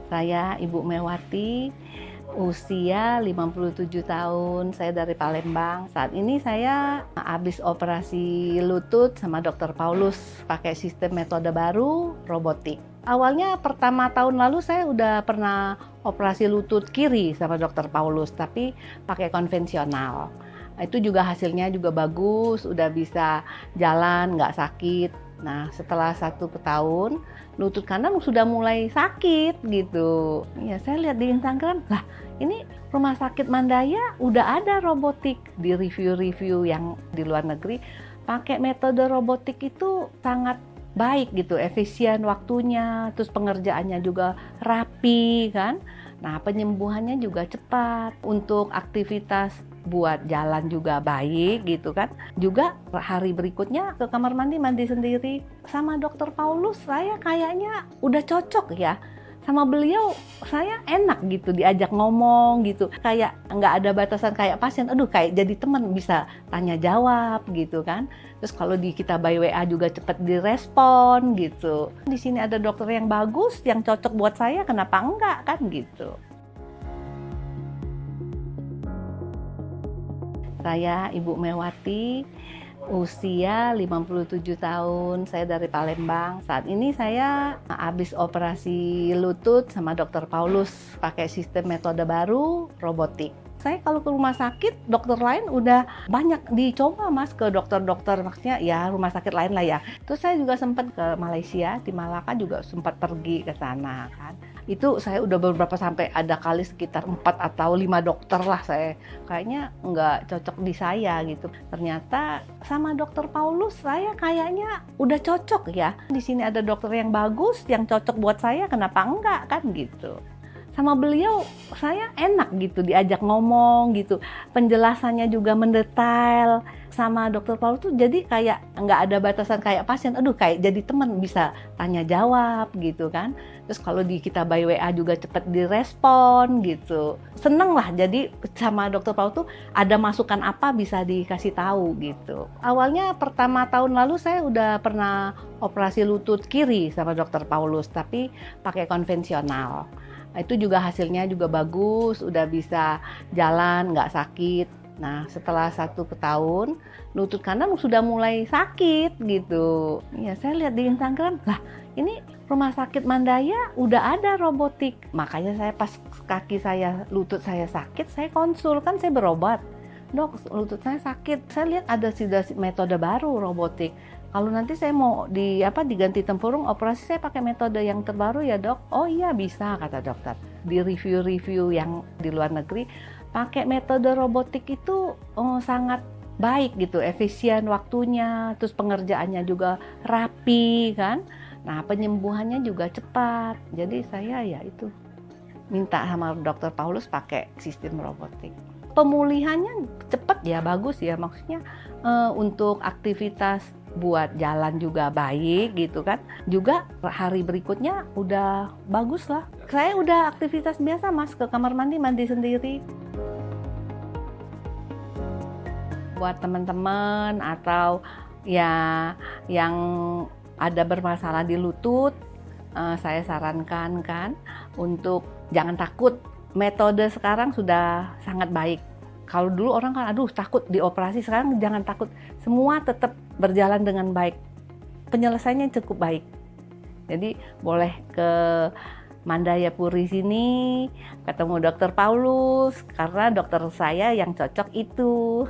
Saya Ibu Mewati, usia 57 tahun, saya dari Palembang. Saat ini saya habis operasi lutut sama Dokter Paulus pakai sistem metode baru, robotik. Awalnya pertama tahun lalu saya udah pernah operasi lutut kiri sama Dokter Paulus, tapi pakai konvensional. Itu juga hasilnya juga bagus, udah bisa jalan, nggak sakit. Nah, setelah 1 tahun, lutut kanan sudah mulai sakit gitu. Ya, saya lihat di Instagram, lah ini rumah sakit Mandaya udah ada robotik. Di review-review yang di luar negeri, pakai metode robotik itu sangat baik gitu, efisien waktunya, terus pengerjaannya juga rapi kan. Nah, penyembuhannya juga cepat. Untuk aktivitas buat jalan juga baik gitu kan. Juga hari berikutnya ke kamar mandi, mandi sendiri. Sama Dokter Paulus saya kayaknya udah cocok ya. Sama beliau saya enak gitu diajak ngomong gitu. Kayak nggak ada batasan kayak pasien. Aduh, kayak jadi teman, bisa tanya jawab gitu kan. Terus kalau kita by WA juga cepat direspon gitu. Di sini ada dokter yang bagus, yang cocok buat saya, kenapa enggak kan gitu. Saya Ibu Mewati, usia 57 tahun, saya dari Palembang. Saat ini saya habis operasi lutut sama Dokter Paulus pakai sistem metode baru, robotik. Saya kalau ke rumah sakit, dokter lain udah banyak dicoba mas, ke dokter-dokter, maksudnya ya rumah sakit lain lah ya. Terus saya juga sempat ke Malaysia, di Malaka juga sempat pergi ke sana kan. Itu saya udah beberapa, sampai ada kali sekitar 4 atau 5 dokter lah, saya kayaknya nggak cocok di saya gitu. Ternyata sama Dokter Paulus saya kayaknya udah cocok ya. Di sini ada dokter yang bagus, yang cocok buat saya, kenapa enggak kan gitu. Sama beliau saya enak gitu diajak ngomong gitu, penjelasannya juga mendetail. Sama Dokter Paulus tuh jadi kayak nggak ada batasan kayak pasien. Aduh, kayak jadi teman, bisa tanya jawab gitu kan. Terus kalau kita by WA juga cepet direspon gitu. Seneng lah, jadi sama Dokter Paulus tuh ada masukan apa bisa dikasih tahu gitu. Awalnya pertama tahun lalu saya udah pernah operasi lutut kiri sama Dokter Paulus, tapi pakai konvensional. Itu juga hasilnya juga bagus, udah bisa jalan, nggak sakit. Nah, setelah 1 tahun, lutut kanan sudah mulai sakit gitu. Ya, saya lihat di Instagram, lah ini rumah sakit Mandaya udah ada robotik. Makanya saya pas lutut saya sakit, saya konsul, kan saya berobat. Dok, lutut saya sakit. Saya lihat ada metode baru, robotik. Kalau nanti saya mau diganti tempurung, operasi saya pakai metode yang terbaru ya dok. Oh iya bisa, kata dokter. Di review-review yang di luar negeri, pakai metode robotik itu sangat baik gitu, efisien waktunya, terus pengerjaannya juga rapi kan. Nah, penyembuhannya juga cepat. Jadi saya ya itu minta sama Dokter Paulus pakai sistem robotik. Pemulihannya cepat ya, bagus ya, maksudnya untuk aktivitas buat jalan juga baik gitu kan. Juga hari berikutnya udah bagus lah. Saya udah aktivitas biasa mas, ke kamar mandi, mandi sendiri. Buat teman-teman atau ya yang ada bermasalah di lutut, saya sarankan kan untuk jangan takut. Metode sekarang sudah sangat baik. Kalau dulu orang kan aduh takut dioperasi, sekarang jangan takut. Semua tetap berjalan dengan baik. Penyelesaiannya cukup baik. Jadi boleh ke Mandaya Puri sini, ketemu Dokter Paulus, karena dokter saya yang cocok itu.